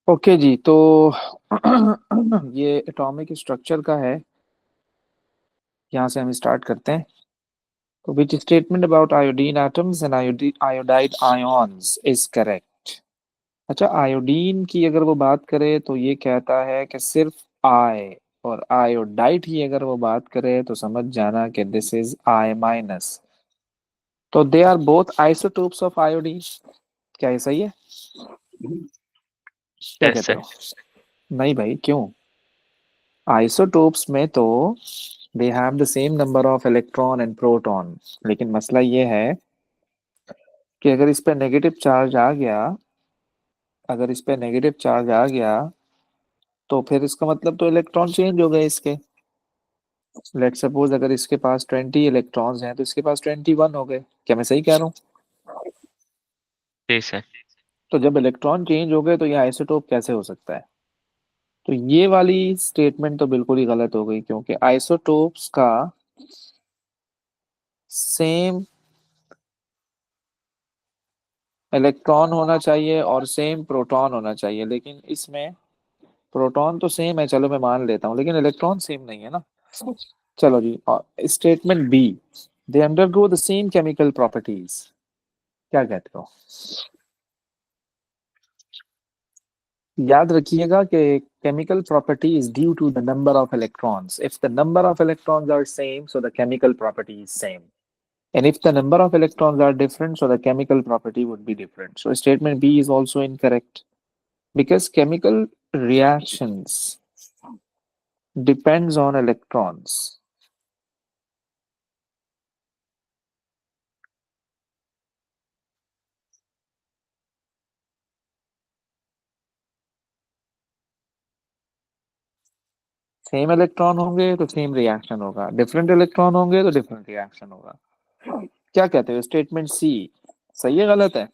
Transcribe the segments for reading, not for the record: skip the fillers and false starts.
Okay जी। तो ये एटॉमिक स्ट्रक्चर का है। यहाँ से हम स्टार्ट करते हैं। तो which statement about iodine atoms and iodide ions is correct. अच्छा, आयोडीन की अगर वो बात करे तो ये कहता है कि सिर्फ आई, और आयोडाइड की अगर वो बात करे तो समझ जाना कि दिस इज आई माइनस। तो they are both isotopes of iodine. क्या ये सही है? क्या यस कहते सर। हो? नहीं भाई, क्यों? आइसोटोप्स में तो दे have the same number of electron and proton. लेकिन मसला ये है कि अगर इस पे नेगेटिव चार्ज आ गया, अगर इस पे नेगेटिव चार्ज आ गया तो फिर इसका मतलब तो इलेक्ट्रॉन चेंज हो गए इसके। लेट सपोज अगर इसके पास 20 इलेक्ट्रॉन्स हैं तो इसके पास 21 हो गए। क्या मैं सही कह रहा हूँ? जी सर। तो जब इलेक्ट्रॉन चेंज हो गए तो ये आइसोटोप कैसे हो सकता है? तो ये वाली स्टेटमेंट तो बिल्कुल ही गलत हो गई, क्योंकि आइसोटोप्स का सेम इलेक्ट्रॉन होना चाहिए और सेम प्रोटॉन होना चाहिए, लेकिन इसमें प्रोटॉन तो सेम है, चलो मैं मान लेता हूँ, लेकिन इलेक्ट्रॉन सेम नहीं है ना। चलो जी, और statement B, they undergo the same chemical properties. क्या कहते हो? याद रखिएगा कि chemical property is due to the number of electrons. If the number of electrons are same, so the chemical property is same, and if the number of electrons are different, so the chemical property would be different. So statement B is also incorrect, because chemical reactions depends on electrons. Same electron होंगे तो same reaction होगा, different electron होंगे तो different reaction होगा। क्या कहते हो? Statement C सही है गलत है?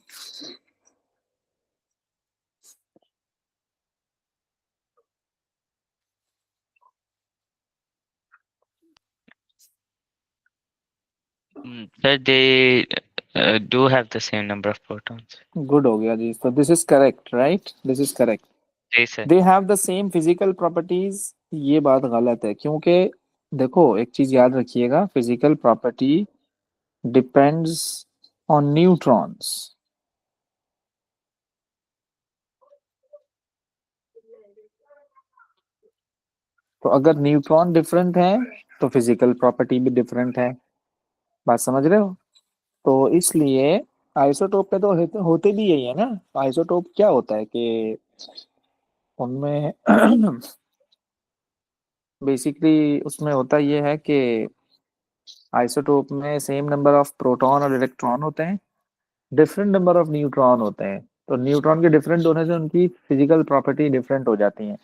Sir they do have the same number of protons. Good हो गया जी। तो this is correct, right? This is correct. जी sir. They have the same physical properties. ये बात गलत है, क्योंकि देखो एक चीज याद रखिएगा, physical property depends on neutrons. तो अगर न्यूट्रॉन डिफरेंट है तो फिजिकल प्रॉपर्टी भी डिफरेंट है। बात समझ रहे हो? तो इसलिए आइसोटोप पे तो होते भी यही है ना। आइसोटोप क्या होता है कि उनमें बेसिकली उसमें होता ये है कि आइसोटोप में सेम नंबर ऑफ प्रोटॉन और इलेक्ट्रॉन होते हैं, डिफरेंट नंबर ऑफ न्यूट्रॉन होते हैं। तो न्यूट्रॉन के डिफरेंट होने से उनकी फिजिकल प्रॉपर्टी डिफरेंट हो जाती है।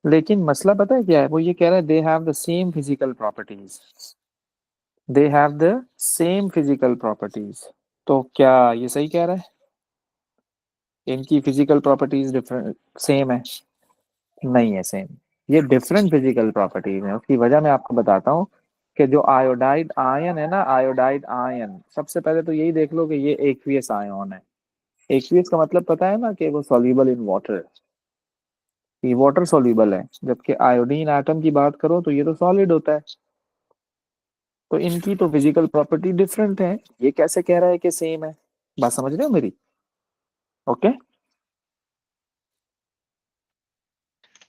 लेकिन मसला पता है क्या है? वो ये कह रहा है दे have the same physical properties. They have the same physical properties. तो क्या ये सही कह रहा है? इनकी फिजिकल प्रॉपर्टीज डिफरेंट सेम है? नहीं है सेम। ये डिफरेंट फिजिकल प्रॉपर्टीज है। उसकी वजह मैं आपको बताता हूँ कि जो आयोडाइड आयन है ना, आयोडाइड आयन, सबसे पहले तो यही देख लो कि ये एक्वियस आयन है। एक्वियस का मतलब पता है ना कि वो सॉल्युबल इन वाटर। ये वाटर सॉल्युबल है, जबकि आयोडीन एटम की बात करो तो ये तो सॉलिड होता है। तो इनकी तो फिजिकल प्रॉपर्टी डिफरेंट है। ये कैसे कह रहा है कि सेम है? बात समझ रहे हो मेरी? ओके,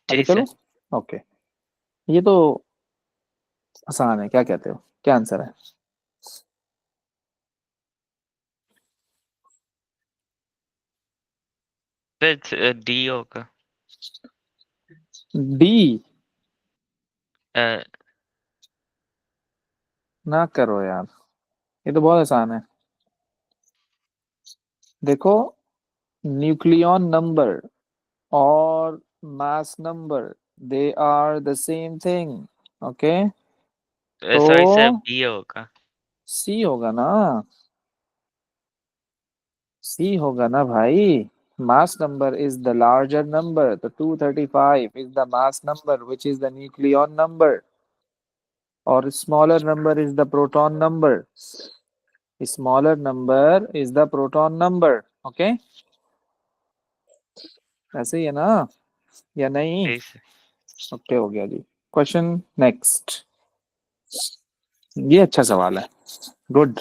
आगे जी चलो। सर। ओके, ये तो आसान है। क्या कहते हो? क्या आंसर है? फिर डी होगा। डी? अ, ना करो यार, ये तो बहुत आसान है। देखो, न्यूक्लियॉन नंबर और mass number, they are the same thing. Okay, तो सॉरी सर बी होगा। सी होगा ना। सी होगा ना भाई। Mass number is the larger number, तो 235 is the mass number which is the nucleon number, और smaller number is the proton number. Smaller number is the proton number. Okay, ऐसे ही है ना या नहीं? जी सर। ओके, हो गया जी। Question next. ये अच्छा सवाल है, गुड।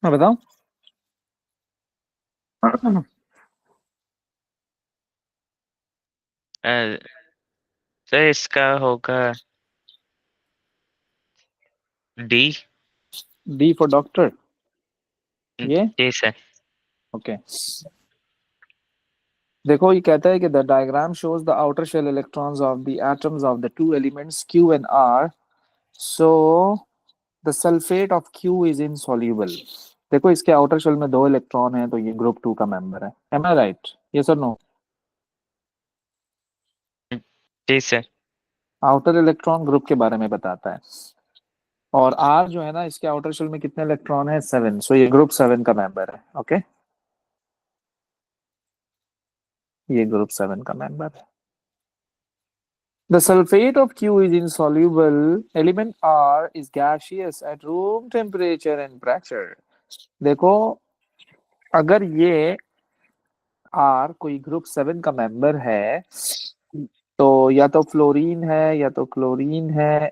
मैं बताऊं? अ, सर इसका होगा डी। D for doctor. ये जी सर। ओके। देखो, ये कहता है कि the diagram shows the outer shell electrons of the atoms of the two elements Q and R, so the sulphate of Q is insoluble. देखो, इसके आउटर शेल में दो इलेक्ट्रॉन है, तो ये ग्रुप 2 का मेंबर है। एम आई राइट? यस और नो? जी सर। आउटर इलेक्ट्रॉन ग्रुप के बारे में बताता है। और R जो है ना, इसके आउटर शेल में कितने इलेक्ट्रॉन है? 7, सो ये ग्रुप 7 का मेंबर है। ओके, ये ग्रुप 7 का मेंबर है। The sulfate of Q is insoluble. Element R is gaseous at room temperature and pressure. देखो, अगर ये R कोई ग्रुप 7 का मेंबर है, तो या तो फ्लोरीन है, या तो क्लोरीन है,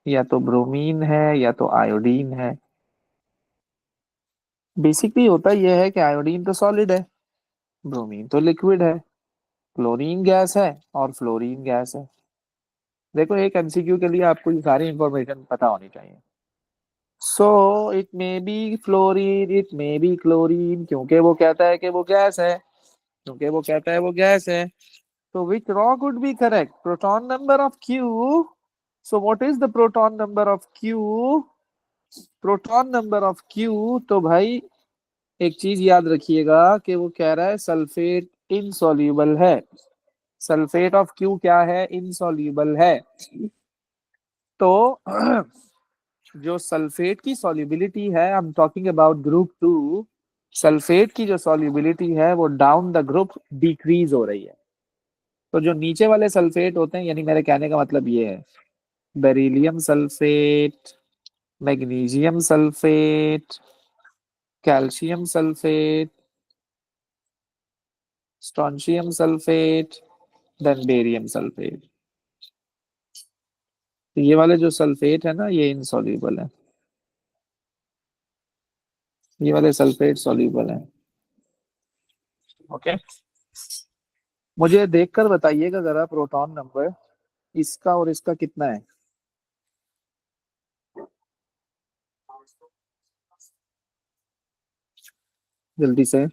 या तो ब्रोमीन है, या तो आयोडीन है। बेसिकली होता यह है कि आयोडीन तो सॉलिड है, ब्रोमीन तो लिक्विड है, क्लोरीन गैस है, और फ्लोरीन गैस है। देखो, एक एमसीक्यू के लिए आपको ये सारी इंफॉर्मेशन पता होनी चाहिए। So it may be fluorine, it may be chlorine, क्योंकि वो कहता है कि वो गैस है, क्योंकि वो कहता है वो गैस है। तो which row could be correct? Proton number of Q. So what is the proton number of Q? Proton number of Q, तो भाई एक चीज याद रखिएगा कि वो कह रहा है सल्फेट इनसॉल्युबल है। सल्फेट ऑफ क्यू क्या है? इनसॉल्युबल है। तो जो सल्फेट की सॉल्युबिलिटी है, I am talking about group 2, sulphate की जो सॉल्युबिलिटी है वो डाउन द ग्रुप डिक्रीज हो रही है। तो जो नीचे वाले सल्फेट होते हैं, यानी मेरे कहने का मतलब ये है, beryllium sulphate, magnesium sulphate, calcium sulphate, strontium sulphate, then barium sulphate. तो ये वाले जो सल्फेट है ना, ये इनसॉल्युबल है, ये वाले सल्फेट सॉल्युबल है। ओके, मुझे देखकर बताइएगा जरा प्रोटॉन नंबर इसका और इसका कितना है, जल्दी से।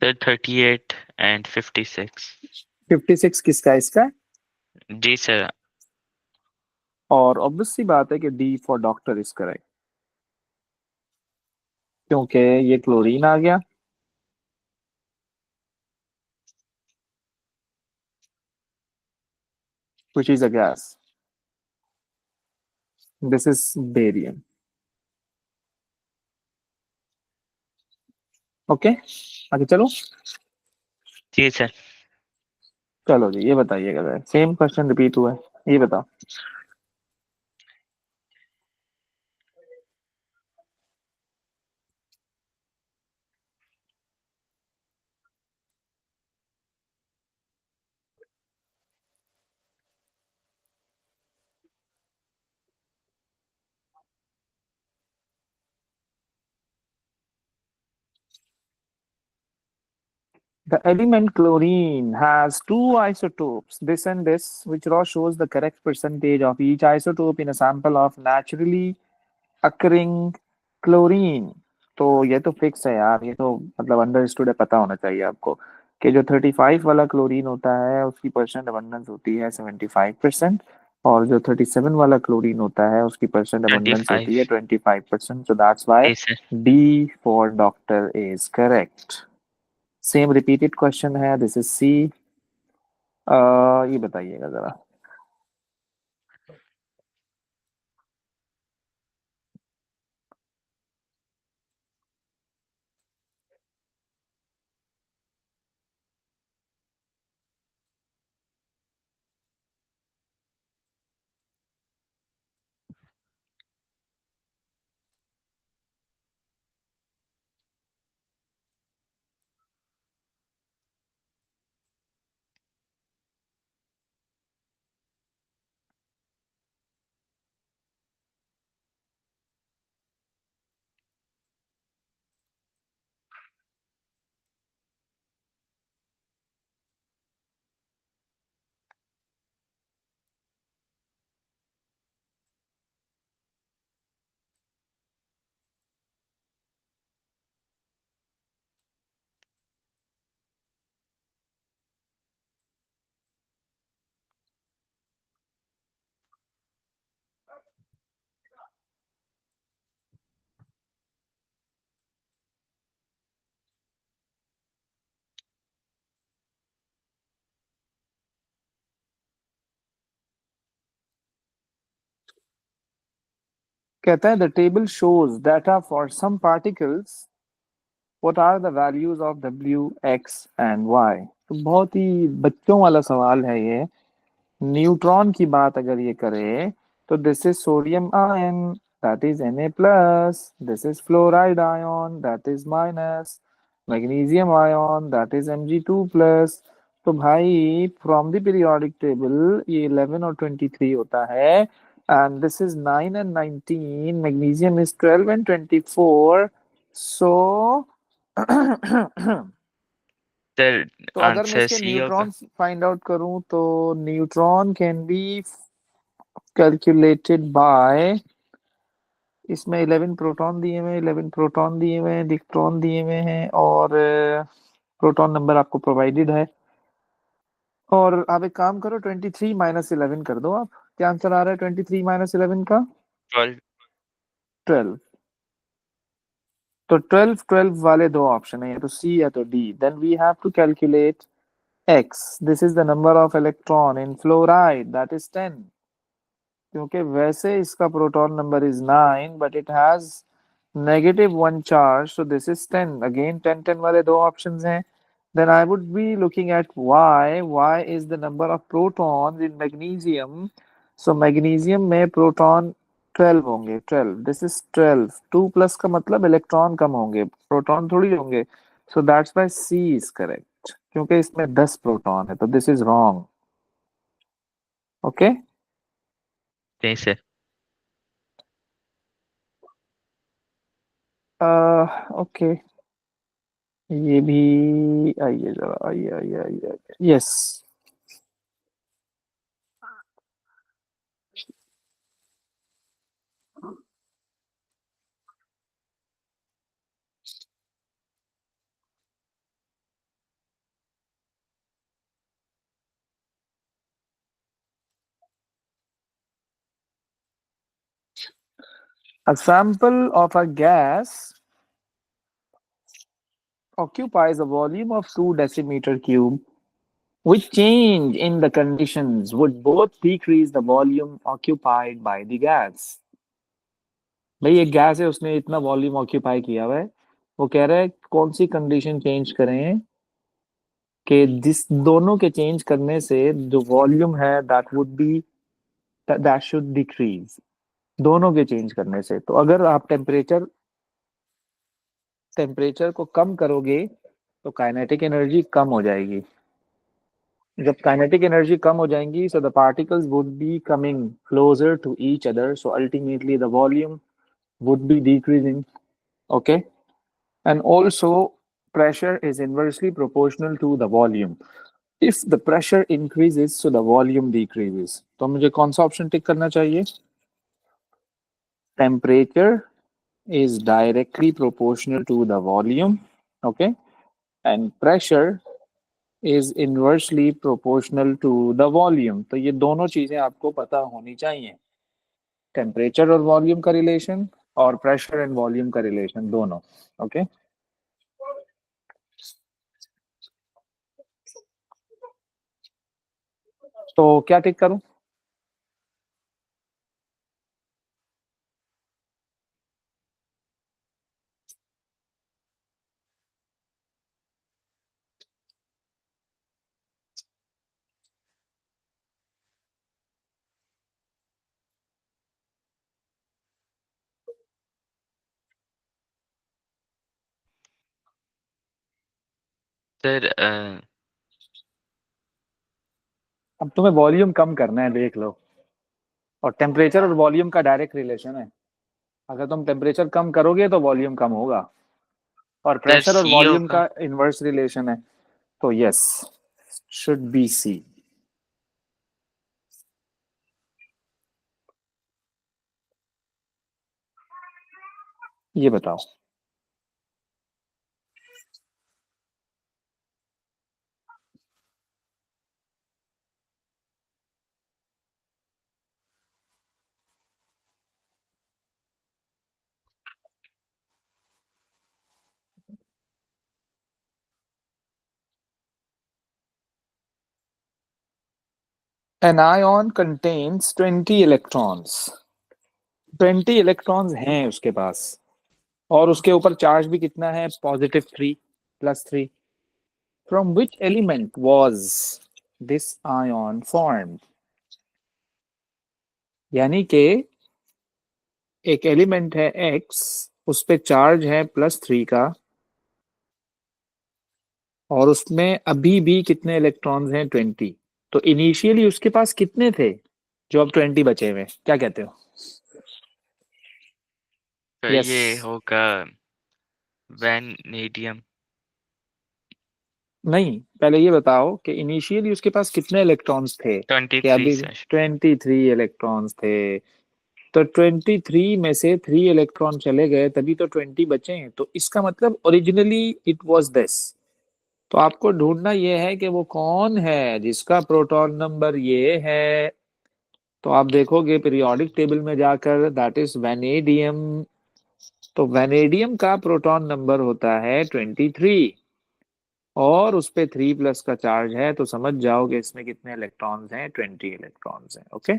Sir 38 and 56। 56 किसका है? इसका। जी सर। और ऑब्वियस सी बात है कि D for doctor is correct, क्योंकि ये क्लोरीन आ गया, which is a gas. This is barium. Okay, आगे चलो। जी सर। चलो जी, ये बताइएगा, सेम क्वेश्चन रिपीट हुआ है, ये बताओ। The element chlorine has two isotopes, this and this, which raw shows the correct percentage of each isotope in a sample of naturally occurring chlorine. तो ये तो फिक्स है यार, ये तो मतलब अंडरस्टूड है, पता होना चाहिए आपको कि जो 35 वाला क्लोरीन होता है उसकी परसेंट अबंडेंस होती है 75%, और जो 37 वाला क्लोरीन होता है उसकी परसेंट अबंडेंस 25. होती है 25%. So that's why Yes, sir. D for doctor is correct. Same repeated question है, दिस इज सी. ये बताइएगा जरा. कहता है the table shows data for some particles, what are the values of W X and Y. तो बहुत ही बच्चों वाला सवाल है ये. न्यूट्रॉन की बात अगर ये करे तो this is sodium ion, that is Na+, this is fluoride ion, that is minus, magnesium ion, that is Mg2+. तो भाई फ्रॉम द पीरियोडिक टेबल ये 11 और 23 होता है, and this is 9 and 19, magnesium is 12 and 24. So The तो अगर मैं answer इसके C होगा. न्यूट्रॉन फाइंड आउट करूं तो neutron can be calculated by, इसमें 11 प्रोटॉन दिए हुए हैं, 11 प्रोटॉन दिए हुए हैं, इलेक्ट्रॉन दिए हुए हैं, और प्रोटॉन नंबर आपको प्रोवाइडेड है. और आप एक काम करो, 23 माइनस 11 कर दो आप. क्या आंसर आ रहा है 23 माइनस 11 का? 12. 12. तो 12 12 वाले दो ऑप्शन है, या तो सी या तो D. Then we have to calculate x. This is the number of electron in fluoride, that is 10. क्योंकि वैसे इसका proton number is 9 but it has -1 charge, so this is 10. Again 10 10 वाले दो ऑप्शंस हैं. Then I would be looking at y. Y is the number of protons in magnesium. So magnesium में proton 12 होंगे. 12, this is 12. 2 plus का मतलब electron कम होंगे, proton थोड़ी होंगे. So that's why C is correct. क्योंकि इसमें 10 प्रोटॉन है, तो this is wrong. Okay. Yes, sir. Okay. ये भी आइए जरा, आइए आइए आइए. Yes. A sample of a gas occupies a volume of 2 decimeter cube. Which change in the conditions would both decrease the volume occupied by the gas? भाई एक gas है, उसने इतना वॉल्यूम ऑक्यूपाई किया हुआ है, वो कह रहा है कौन सी कंडीशन चेंज करें कि जिस दोनों के चेंज करने से जो वॉल्यूम है that would be, that should decrease. दोनों के चेंज करने से. तो अगर आप टेम्परेचर को कम करोगे तो काइनेटिक एनर्जी कम हो जाएगी. जब काइनेटिक एनर्जी कम हो जाएंगी, so the particles would be coming closer to each other, so ultimately the volume would be decreasing. Okay. And also pressure is inversely proportional to the volume. If the pressure increases, so the volume decreases. तो मुझे कौन सा option tick करना चाहिए? Temperature is directly proportional to the volume, okay, and pressure is inversely proportional to the volume. तो ये दोनों चीजें आपको पता होनी चाहिए, टेम्परेचर और वॉल्यूम का रिलेशन और प्रेशर एंड वॉल्यूम का रिलेशन दोनों, ओके। तो क्या टिक करूं? सर अब तुम्हें वॉल्यूम कम करना है, देख लो, और टेम्परेचर और वॉल्यूम का डायरेक्ट रिलेशन है। अगर तुम टेम्परेचर कम करोगे तो वॉल्यूम कम होगा, और सर प्रेशर और सी वॉल्यूम होगा। का इनवर्स रिलेशन है। तो यस, शुड बी सी। ये बताओ। An ion contains 20 electrons. 20 electrons हैं उसके पास, और उसके ऊपर चार्ज भी कितना है? +3 +3। From which element was this ion formed? यानी कि एक एलिमेंट है एक्स, उस पे चार्ज है +3 का, और उसमें अभी भी कितने इलेक्ट्रॉन्स हैं? 20। तो इनिशियली उसके पास कितने थे जो अब 20 बचे हुए? क्या कहते हो? तो यस। ये होगा वैनेडियम। नहीं, पहले ये बताओ कि इनिशियली उसके पास कितने इलेक्ट्रॉन्स थे? कि 23 अभी सर। 23 इलेक्ट्रॉन्स थे। तो 23 में से 3 इलेक्ट्रॉन चले गए, तभी तो 20 बचे हैं। तो इसका मतलब ओरिजिनली इट वाज दिस। तो आपको ढूंढना ये है कि वो कौन है जिसका प्रोटॉन नंबर ये है। तो आप देखोगे पीरियोडिक टेबल में जाकर, दैट इज वैनेडियम। तो वैनेडियम का प्रोटॉन नंबर होता है 23, और उस पे 3+ का चार्ज है। तो समझ जाओ कि इसमें कितने इलेक्ट्रॉन्स हैं? 20 इलेक्ट्रॉन्स हैं, ओके।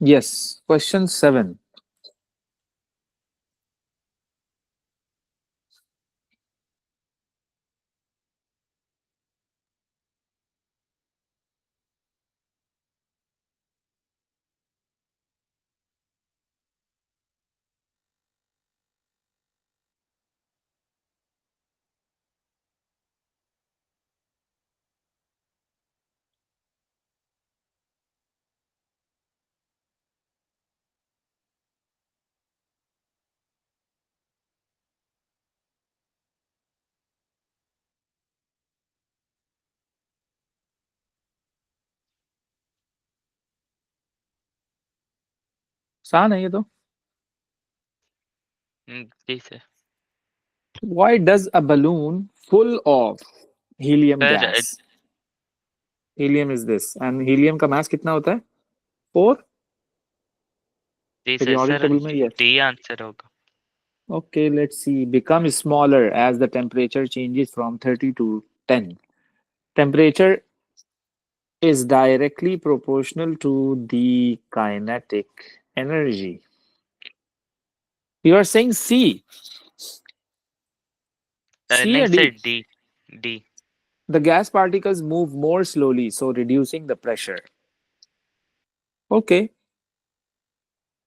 Yes, question 7। आसान है ये तो। जी sir. Why does a balloon full of helium sir gas? Helium is this, and helium का मास कितना होता है? 4। जी सर। पीरियोडिक सर टेबल में, यस। डी आंसर होगा। Okay, let's see. Become smaller as the temperature changes from 30 to 10. Temperature is directly proportional to the kinetic energy. You are saying C. C नहीं or sir D? D. D. The gas particles move more slowly, so reducing the pressure. Okay.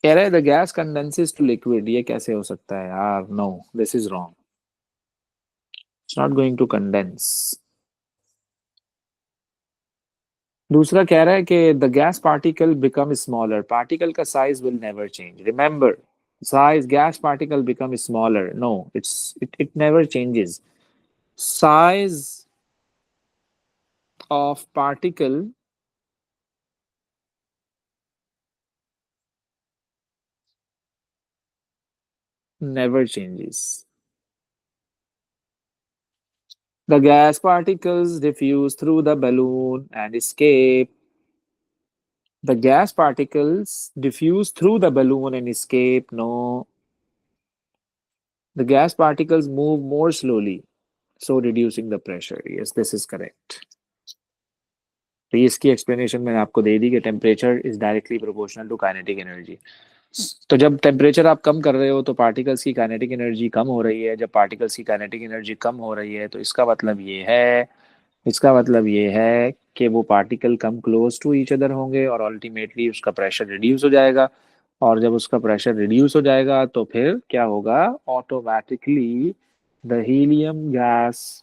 कह रहा है the gas condenses to liquid. ये कैसे हो सकता है यार? No, this is wrong. It's not going to condense. दूसरा कह रहा है कि the gas particle become smaller, particle का size will never change, remember size gas particle become smaller, no, it never changes. Size of particle never changes. The gas particles diffuse through the balloon and escape. The gas particles diffuse through the balloon and escape, no. The gas particles move more slowly, so reducing the pressure. Yes, this is correct. तो ये इसकी explanation मैंने आपको दे दी कि temperature is directly proportional to kinetic energy. तो जब टेम्परेचर आप कम कर रहे हो तो पार्टिकल्स की काइनेटिक एनर्जी कम हो रही है, जब पार्टिकल्स की काइनेटिक एनर्जी कम हो रही है तो इसका मतलब ये है कि वो particle come close to each other होंगे और अल्टीमेटली उसका प्रेशर रिड्यूस हो जाएगा। और जब उसका प्रेशर रिड्यूस हो जाएगा तो फिर क्या होगा, automatically the helium gas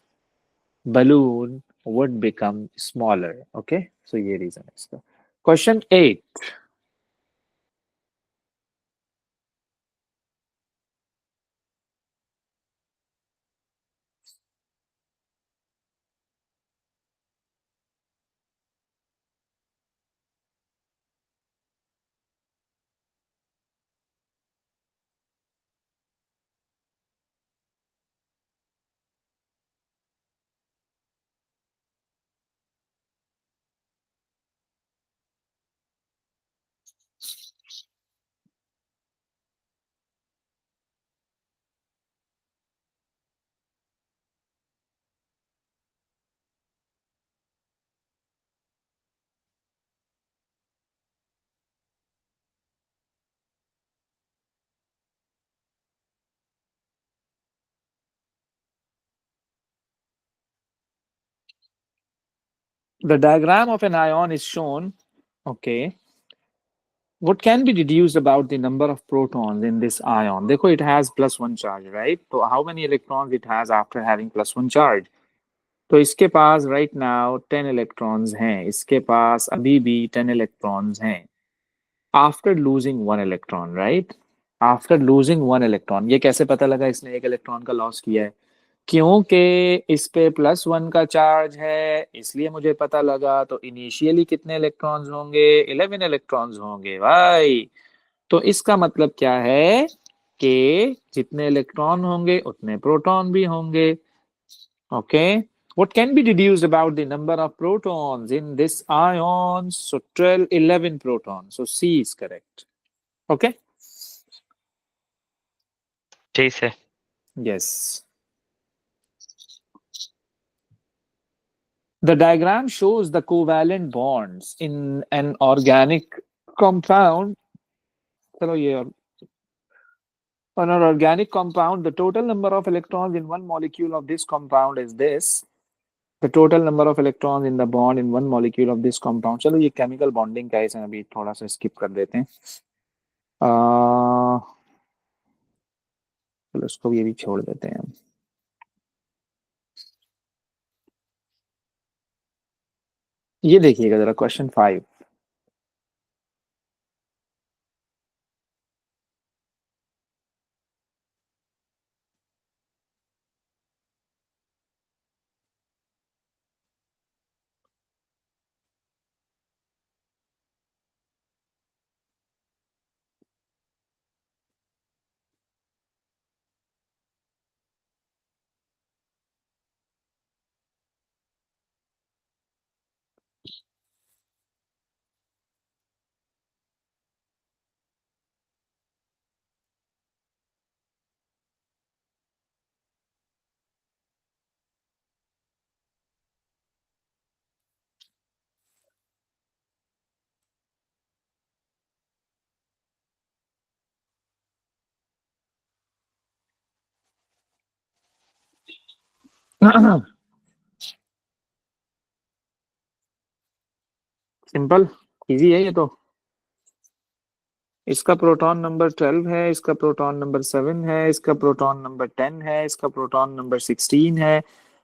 balloon would become smaller. Okay, so ये reason है इसका। Question 8. The diagram of an ion is shown. Okay. What can be deduced about the number of protons in this ion? देखो, it has +1 charge, right? So how many electrons it has after having +1 charge? तो इसके पास right now 10 electrons हैं, इसके पास अभी भी 10 electrons हैं। After losing one electron, right? After losing one electron, ये कैसे पता लगा इसने एक इलेक्ट्रॉन का लॉस किया है? क्योंकि इस पे +1 का चार्ज है, इसलिए मुझे पता लगा। तो इनिशियली कितने इलेक्ट्रॉन्स होंगे? 11 इलेक्ट्रॉन्स होंगे भाई। तो इसका मतलब क्या है कि जितने इलेक्ट्रॉन होंगे उतने प्रोटॉन भी होंगे। Okay, what can be deduced about the number of protons in this ion? So 12, 11 protons, so C is correct. Okay, ठीक है। yes. The diagram shows the covalent bonds in an organic compound. चलो ये और on an organic compound, the total number of electrons in one molecule of this compound is this. The total number of electrons in the bond in one molecule of this compound. चलो ये chemical bonding का है, अभी थोड़ा सा skip कर देते हैं। चलो इसको ये भी छोड़ देते हैं हम। ये देखिएगा जरा क्वेश्चन 5। सिंपल, इजी है ये तो। इसका प्रोटॉन नंबर 12 है, इसका प्रोटॉन नंबर 7 है, इसका प्रोटॉन नंबर 10 है, इसका प्रोटॉन नंबर 16 है।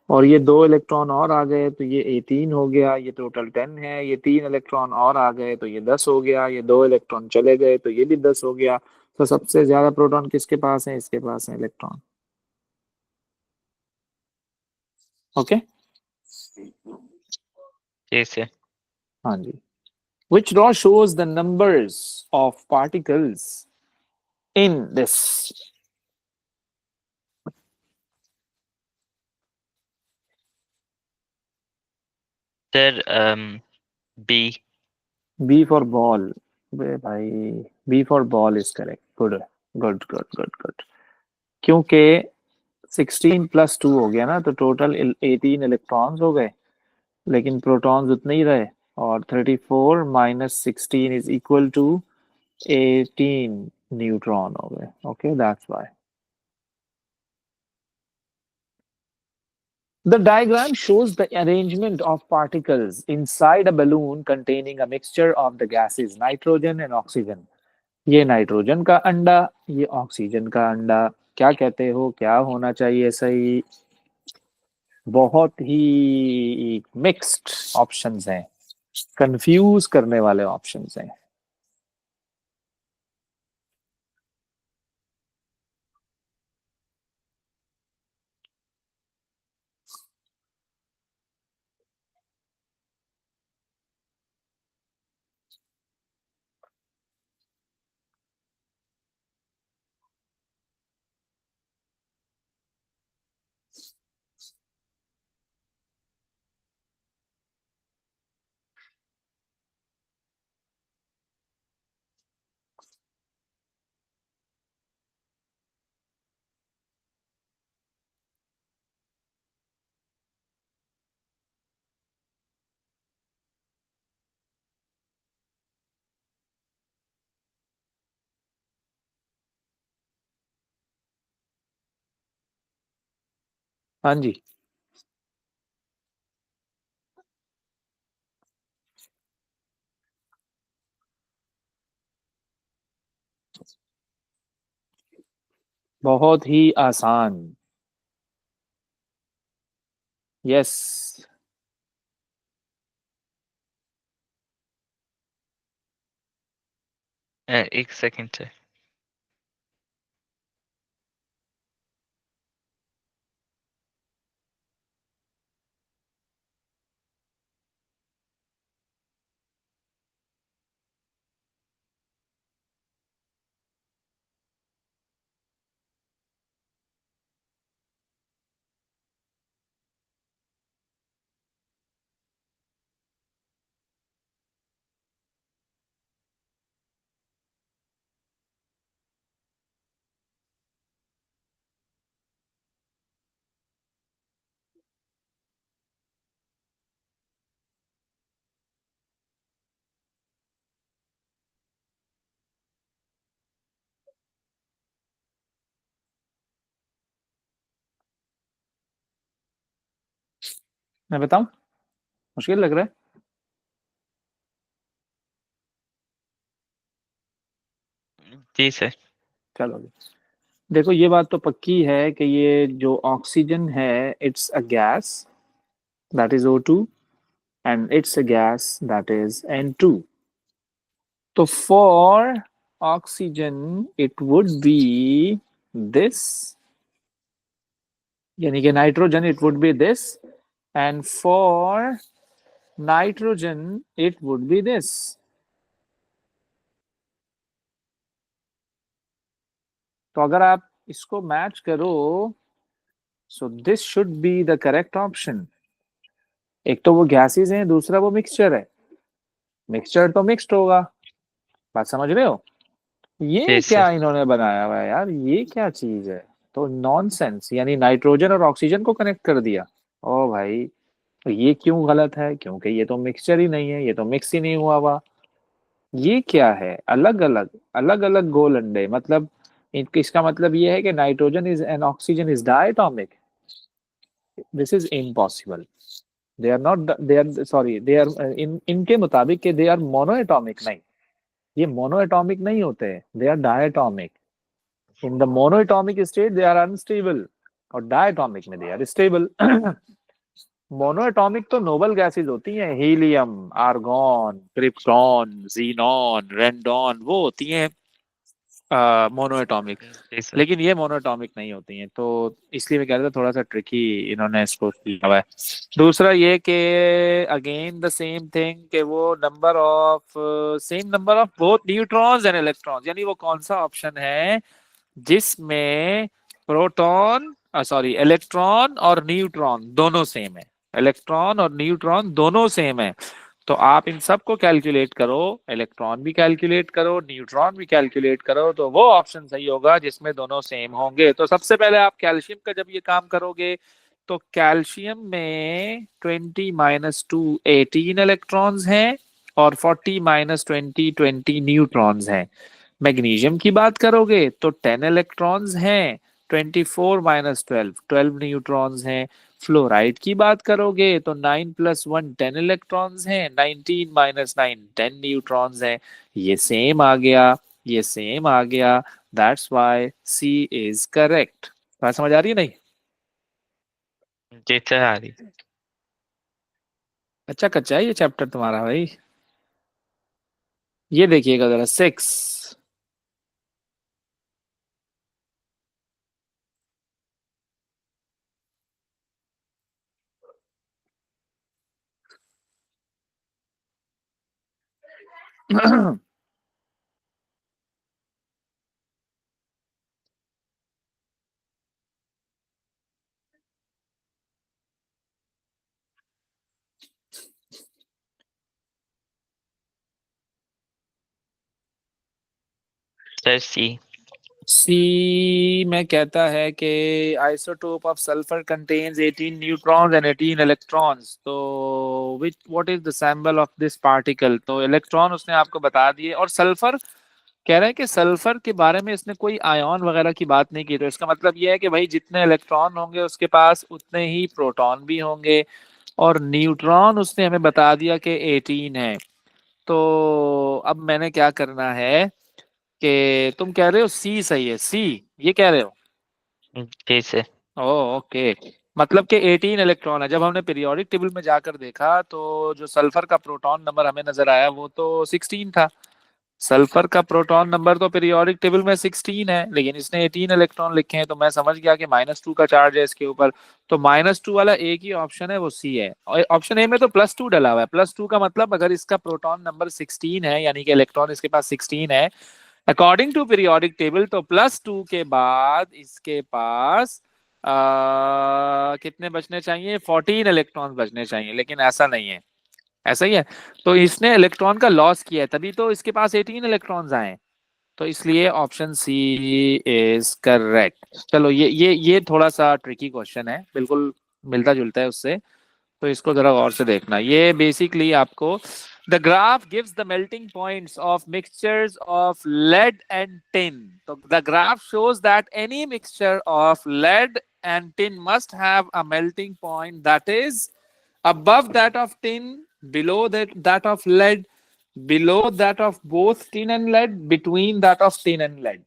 और ये 2 इलेक्ट्रॉन और आ गए तो ये 18 हो गया, ये टोटल 10 है। ये 3 इलेक्ट्रॉन और आ गए तो ये 10 हो गया, ये 2 इलेक्ट्रॉन चले गए तो ये भी 10 हो गया। तो सबसे ज्यादा प्रोटॉन किसके पास है? इसके पास है इलेक्ट्रॉन। ओके। जी सर। हाँ जी। Which law shows the numbers of particles in this? Sir B. B for ball। बे भाई, B for ball is correct। Good good good good good. क्योंकि 16 प्लस 2 हो गया ना, तो टोटल 18 इलेक्ट्रॉन्स हो गए, लेकिन प्रोटॉन्स उतने ही रहे। और 34 minus 16 is equal to 18 neutron हो गए। Okay, that's why. The diagram shows the arrangement of particles inside a balloon containing a mixture of the gases nitrogen and oxygen। ये नाइट्रोजन का अंडा, ये ऑक्सीजन का अंडा। क्या कहते हो, क्या होना चाहिए सही? बहुत ही मिक्स्ड ऑप्शंस हैं, कंफ्यूज करने वाले ऑप्शंस हैं। हाँ जी। बहुत ही आसान। यस। एक सेकंड सर। मैं बताऊं? मुश्किल लग रहा है। जी सर। चलो जी। देखो, ये बात तो पक्की है कि ये जो ऑक्सीजन है, it's a gas, that is O2, and it's a gas, that is N2। तो for oxygen it would be this, यानी कि nitrogen it would be this, and for nitrogen it would be this। तो अगर आप इसको match करो, so this should be the correct option। एक तो वो गैसेस हैं, दूसरा वो मिक्सचर है। मिक्सचर तो मिक्स्ड होगा। बात समझ रहे हो? ये जी क्या सर। इन्होंने बनाया हुआ है यार, ये क्या चीज है? तो नॉनसेंस, यानी नाइट्रोजन और ऑक्सीजन को कनेक्ट कर दिया। ओ भाई, तो ये क्यों गलत है? क्योंकि ये तो मिक्सचर ही नहीं है, ये तो मिक्स ही नहीं हुआ हुआ। ये क्या है? अलग अलग, अलग अलग गोल अंडे, मतलब इसका मतलब ये है कि nitrogen is and oxygen is diatomic. This is impossible. They are not, they are sorry, they are in इनके मुताबिक दे आर मोनोएटॉमिक। नहीं, ये मोनोएटॉमिक नहीं होते, they are diatomic. In the monoatomic state, they are unstable, और diatomic में they are stable। Mono atomic तो noble gases होती हैं, हीलियम, आर्गॉन, क्रिप्टॉन, जीनॉन, रेंडॉन, वो होती हैं मोनो एटॉमिक। जी सर। लेकिन ये मोनोटॉमिक नहीं होती हैं, तो इसलिए मैं कह रहा था थोड़ा सा ट्रिकी इन्होंने इसको किया हुआ है। दूसरा ये कि अगेन द सेम थिंग कि वो number of same number of both neutrons and electrons, यानी वो कौन सा ऑप्शन है जिसमें प्रोटॉन सॉरी इलेक्ट्रॉन और न्यूट्रॉन दोनों सेम है, इलेक्ट्रॉन और न्यूट्रॉन दोनों सेम है। तो आप इन सब को कैलकुलेट करो, इलेक्ट्रॉन भी कैलकुलेट करो, न्यूट्रॉन भी कैलकुलेट करो, तो वो ऑप्शन सही होगा जिसमें दोनों सेम होंगे। तो सबसे पहले आप कैल्शियम का जब ये काम करोगे तो कैल्शियम में 20 - 2 18 इलेक्ट्रॉन्स हैं और 40 - 20 20 न्यूट्रॉन्स हैं। मैग्नीशियम की बात करोगे तो 10 इलेक्ट्रॉन्स हैं, 24 - 12 12 न्यूट्रॉन्स हैं। फ्लोराइड की बात करोगे तो 9 + 1 10 इलेक्ट्रॉन्स हैं, 19 - 9 10 न्यूट्रॉन्स हैं। ये सेम आ गया, ये सेम आ गया, that's why C is correct. बात समझ आ रही है नहीं? जी सर, आ रही। अच्छा कच्चा है ये चैप्टर तुम्हारा भाई। ये देखिएगा जरा 6। सर सी। सी में कहता है कि isotope of sulphur contains 18 neutrons and 18 electrons, तो which what is the symbol of this particle. तो इलेक्ट्रॉन उसने आपको बता दिए, और सल्फर कह रहे हैं कि सल्फर के बारे में इसने कोई आयन वगैरह की बात नहीं की। तो इसका मतलब यह है कि भाई जितने इलेक्ट्रॉन होंगे उसके पास उतने ही प्रोटॉन भी होंगे, और न्यूट्रॉन उसने हमें बता दिया कि 18 है। तो अब मैंने क्या करना है कि तुम कह रहे हो सी सही है, सी ये कह रहे हो? जी सर। ओ ओके, मतलब कि 18 इलेक्ट्रॉन है। जब हमने पीरियोडिक टेबल में जाकर देखा तो जो सल्फर का प्रोटॉन नंबर हमें नजर आया वो तो 16 था। सल्फर का प्रोटॉन नंबर तो पीरियोडिक टेबल में 16 है, लेकिन इसने 18 इलेक्ट्रॉन लिखे हैं, तो मैं समझ गया कि -2 का चार्ज है इसके ऊपर। तो -2 वाला एक ही ऑप्शन है, वो सी है। और ऑप्शन ए में तो +2 डला हुआ है। +2 का मतलब अगर इसका प्रोटॉन नंबर 16 है, यानी कि इलेक्ट्रॉन इसके पास 16 है अकॉर्डिंग टू पीरियोडिक टेबल, तो +2 के बाद इसके पास कितने बचने चाहिए? 14 इलेक्ट्रॉन बचने चाहिए, लेकिन ऐसा नहीं है। ऐसा ही है। तो इसने इलेक्ट्रॉन का लॉस किया है, तभी तो इसके पास 18 इलेक्ट्रॉन्स आए। तो इसलिए ऑप्शन सी इज करेक्ट। चलो ये थोड़ा सा ट्रिकी क्वेश्चन है, बिल्कुल मिलता जुलता है उससे। तो इसको जरा गौर से देखना। ये बेसिकली आपको the graph gives the melting points of mixtures of lead and tin. तो the graph shows that any mixture of lead and tin must have a melting point that is above that of tin, below that of lead, below that of both tin and lead, between that of tin and lead।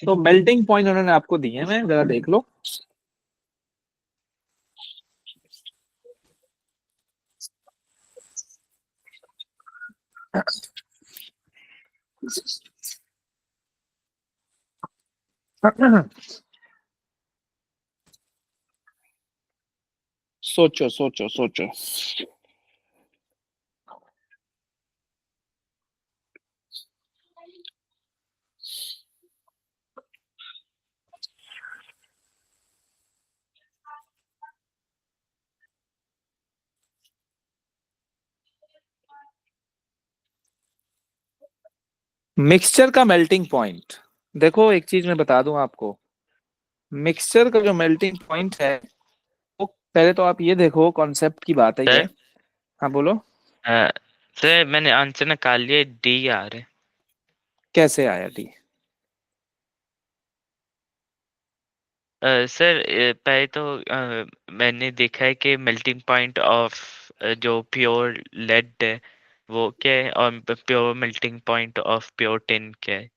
तो melting point उन्होंने आपको दिए हैं, जरा देख लो। सोचो सोचो सोचो। मिक्सचर का मेल्टिंग पॉइंट, देखो एक चीज मैं बता दूं आपको। मिक्सचर का जो मेल्टिंग पॉइंट है वो पहले तो आप ये देखो, कॉन्सेप्ट की बात है ये। सर हाँ बोलो। अ, सर मैंने आंसर निकाल लिया, डी आ रहा है। कैसे आया डी? सर पहले तो मैंने देखा है कि मेल्टिंग पॉइंट ऑफ जो प्योर लेड है वो क्या है, और pure melting point of pure tin क्या है।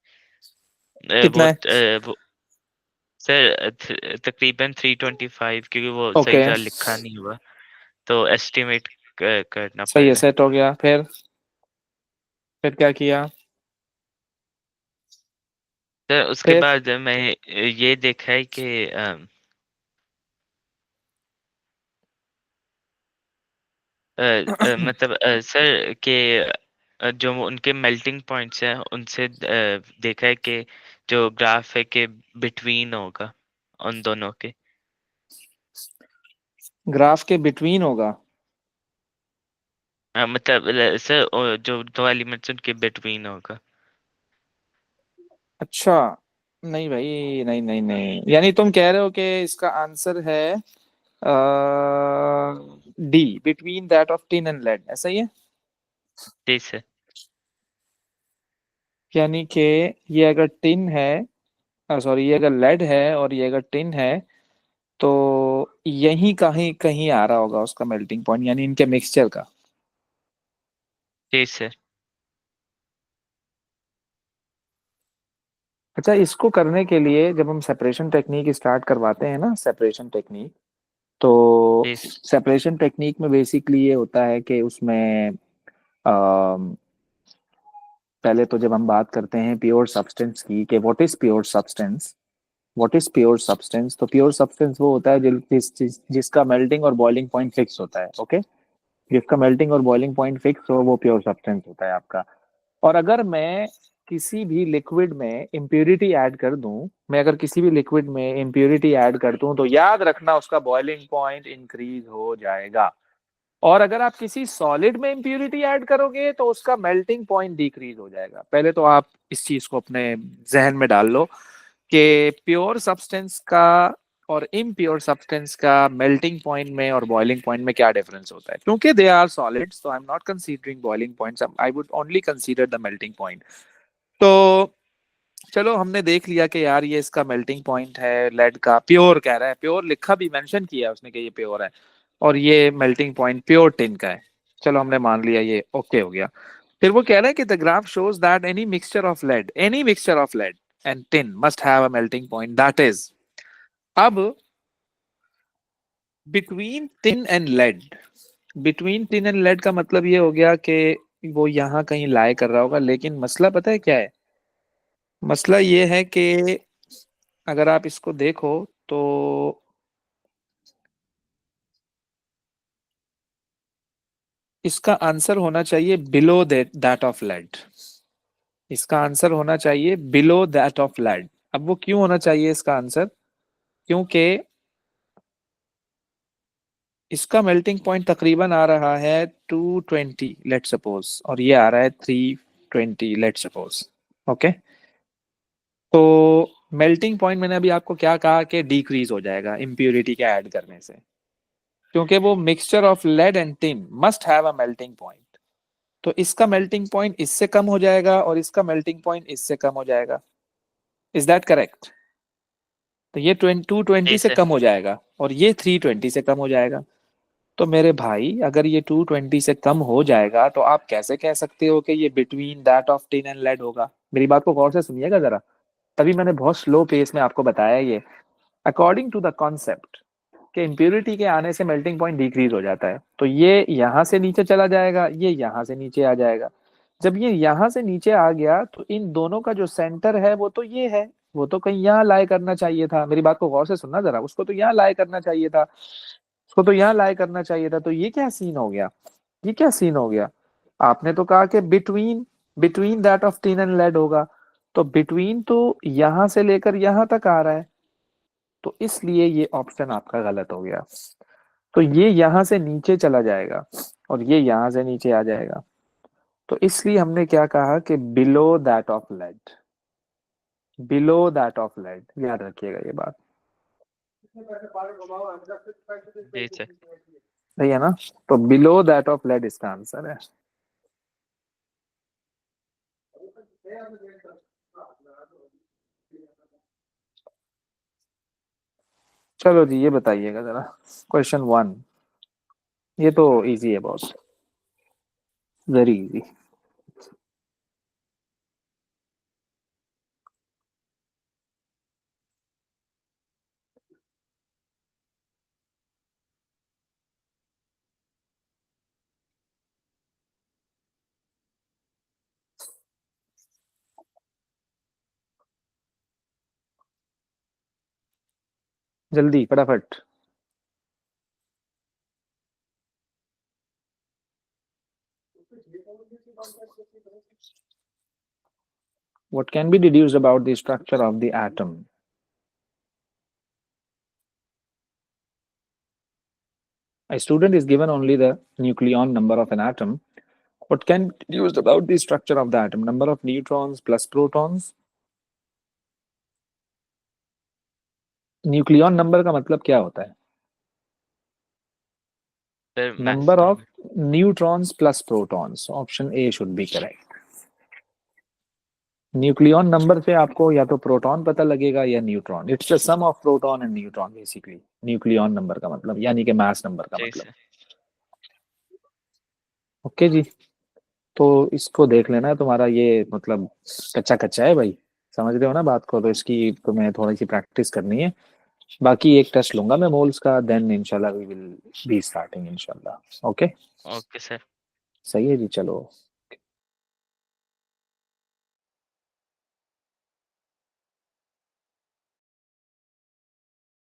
कितना है? वो सर तकरीबन 325, क्योंकि वो सही ओके तरह लिखा नहीं हुआ। तो एस्टिमेट करना सही पड़ है, रहा है। सेट हो गया। फिर क्या किया? सर उसके फिर बाद मैं ये देखा है कि मतलब सर के जो उनके मेल्टिंग पॉइंट्स हैं उनसे देखा है कि जो ग्राफ है कि बिटवीन होगा उन दोनों के। ग्राफ के बिटवीन होगा? मतलब सर जो दो एलिमेंट्स उनके बिटवीन होगा। अच्छा, नहीं भाई, नहीं नहीं नहीं, यानी तुम कह रहे हो कि इसका आंसर है D, between that of tin and lead, ऐसा ही है? जी सर। यानी कि ये अगर टिन है, सॉरी, ये अगर लेड है और ये अगर टिन है, तो यही कहीं कहीं आ रहा होगा उसका मेल्टिंग पॉइंट, यानी इनके मिक्सचर का। जी सर। अच्छा, इसको करने के लिए जब हम सेपरेशन टेक्निक स्टार्ट करवाते हैं ना, सेपरेशन टेक्निक, तो जी सर। सेपरेशन टेक्निक में बेसिकली ये होता है कि उसमें अम, पहले तो जब हम बात करते हैं प्योर सब्सटेंस की, कि what is pure substance, what is pure substance, तो प्योर सब्सटेंस वो होता है जिसका मेल्टिंग और बॉइलिंग पॉइंट फिक्स होता है। ओके, जिसका मेल्टिंग और बॉइलिंग पॉइंट फिक्स हो वो प्योर सब्सटेंस होता है आपका। और अगर मैं किसी भी लिक्विड में इम्प्योरिटी ऐड कर दूं, मैं अगर किसी भी लिक्विड में इम्प्योरिटी ऐड कर दूं, तो याद रखना उसका बॉइलिंग पॉइंट इंक्रीज हो जाएगा। और अगर आप किसी सॉलिड में इम्प्योरिटी ऐड करोगे तो उसका मेल्टिंग पॉइंट डिक्रीज हो जाएगा। पहले तो आप इस चीज को अपने जहन में डाल लो कि प्योर सब्सटेंस का और इम्प्योर सब्सटेंस का मेल्टिंग पॉइंट में और बॉइलिंग पॉइंट में क्या डिफरेंस होता है। क्योंकि दे आर सॉलिड्स, तो I am not considering boiling points, I would only consider the melting point. तो चलो, हमने देख लिया कि यार ये इसका मेल्टिंग पॉइंट है लेड का, प्योर कह रहा है, प्योर लिखा भी, मेंशन किया है उसने कि ये प्योर है। और ये मेल्टिंग पॉइंट प्योर टिन का है। चलो, हमने मान लिया, ये ओके हो गया। फिर वो कह रहा है कि the graph shows that any mixture of lead and tin must have a melting point that is, अब between tin and lead, between tin and lead का मतलब ये हो गया कि वो यहाँ कहीं लाई कर रहा होगा। लेकिन मसला पता है क्या है? मसला ये है कि अगर आप इसको देखो तो इसका आंसर होना चाहिए बिलो दैट ऑफ लेड। इसका आंसर होना चाहिए बिलो दैट ऑफ लेड। अब वो क्यों होना चाहिए इसका आंसर? क्योंकि इसका मेल्टिंग पॉइंट तकरीबन आ रहा है 220 लेट सपोज, और ये आ रहा है 320 लेट सपोज। ओके, तो मेल्टिंग पॉइंट मैंने अभी आपको क्या कहा कि डिक्रीज हो जाएगा इम्प्योरिटी के ऐड करने से, क्योंकि वो mixture of lead and tin must have a melting point. तो इसका मेल्टिंग पॉइंट इससे कम हो जाएगा और इसका मेल्टिंग पॉइंट इससे कम हो जाएगा। Is that correct? तो ये 220 जी से सर। कम हो जाएगा और ये 320 से कम हो जाएगा। तो मेरे भाई, अगर ये 220 से कम हो जाएगा तो आप कैसे कह सकते हो कि ये between that of tin and lead होगा? मेरी बात को गौर से सुनिएगा जरा, तभी मैंने बहुत स्लो पेस में आपको बताया ये। अकॉर्डिंग टू द कॉन्सेप्ट कि इम्प्योरिटी के आने से मेल्टिंग पॉइंट डिक्रीज हो जाता है, तो ये यहाँ से नीचे चला जाएगा, ये यहाँ से नीचे आ जाएगा। जब ये यहाँ से नीचे आ गया तो इन दोनों का जो सेंटर है वो तो ये है, वो तो कहीं यहाँ लाई करना चाहिए था। मेरी बात को गौर से सुनना जरा, उसको तो यहाँ लाई करना चाहिए था, उसको तो यहाँ लाई करना चाहिए था। तो ये क्या सीन हो गया? ये क्या सीन हो गया? आपने तो कहा कि between, between that of tin and lead होगा, तो बिटवीन तो यहां से लेकर यहां तक आ रहा है, तो इसलिए ये ऑप्शन आपका गलत हो गया। तो ये यहां से नीचे चला जाएगा और ये यहां से नीचे आ जाएगा। तो इसलिए हमने क्या कहा कि below that of lead, below that of lead, याद रखिएगा ये बात। जी सर। सही है ना? तो बिलो दैट ऑफ लेड इसका आंसर है। चलो जी, ये बताइएगा जरा, क्वेश्चन वन, ये तो इजी है बहुत, वेरी इजी। जल्दी फटाफट। What can be deduced about the structure of the atom? A student is given only the nucleon number of an atom. What can be deduced about the structure of the atom? Number of neutrons plus protons. Nucleon number का मतलब क्या होता है? mass Number of number. neutrons plus protons. Option A should be correct. Nucleon number से आपको या तो proton पता लगेगा या neutron. It's the sum of proton and neutron basically. Nucleon number का मतलब यानी कि मास नंबर का जी मतलब. सर. ओके जी. तो इसको देख लेना. तुम्हारा ये मतलब कच्चा कच्चा है भाई. समझ रहे हो ना बात को. तो इसकी तुम्हें थोड़ी सी प्रैक्टिस करनी है. बाकी एक टेस्ट लूंगा मैं मोल्स का. देन इंशाल्लाह वी विल बी स्टार्टिंग इंशाल्लाह. ओके. Okay sir. सही है जी. चलो.